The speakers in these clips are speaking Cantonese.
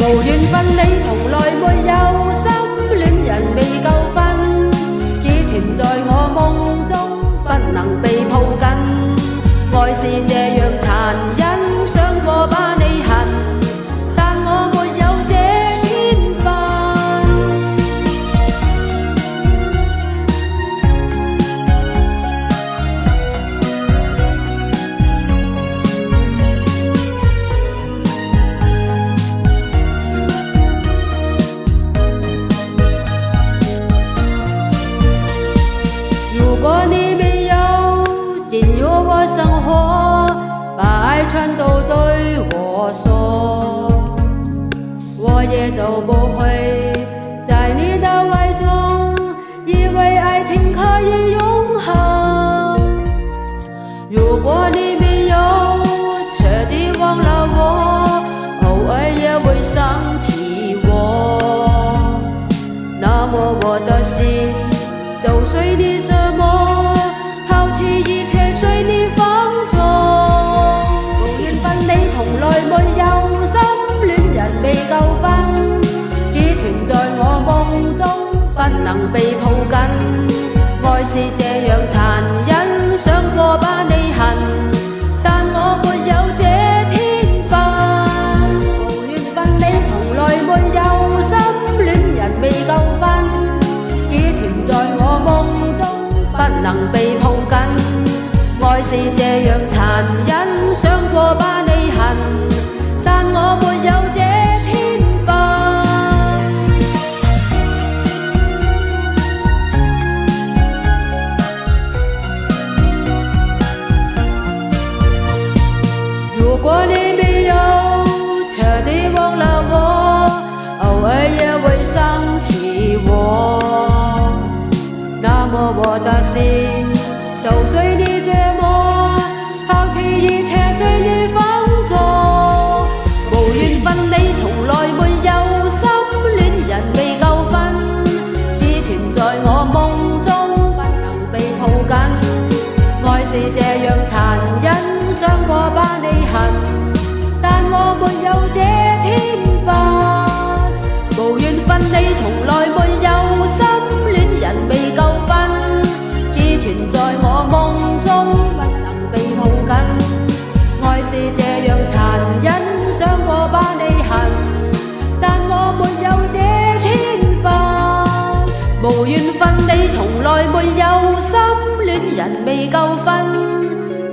無緣分你從來沒有，心戀人未夠分，只存在我夢中，不能被抱緊。愛是這樣殘忍，想過把你恨，但我沒有這天分。如果你沒有進入我生活，把愛全都對我說，我也就不會在你的懷中，以為愛情可以永恆。如果你沒有徹底忘了我，偶爾也會想起我，那麼我的心就隨你折磨，拋棄一切隨你放縱。無緣分你從來沒有，心戀人未夠分，只存在我夢中，不能被抱緊。愛是這樣殘忍，想過把你恨，但我沒有這天分。無緣分你從來沒有，心戀人未夠分，只存在我夢中，不能被抱緊。愛是這樣殘忍，想過把你恨，但我沒有這天分。如果你沒有徹底忘了我，偶爾也會想起我，那麼我的心就隨你折磨，拋棄一切隨你放縱。無緣分你從來沒有，心戀人未夠分，只存在我夢中，不能被抱緊。愛是這樣殘忍，想過把你恨，但我沒有這天分。無緣分你從來沒有，心戀人未夠分，只存在我夢中，不能被抱緊。愛是這樣殘忍，想過把你恨，但我沒有這天分。無緣分你從來沒有，心戀人未夠分，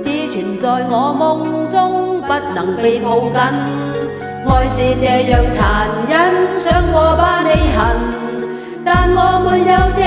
只存在我夢中，不能被抱緊。愛是這樣殘忍，想過把你恨，但我沒有這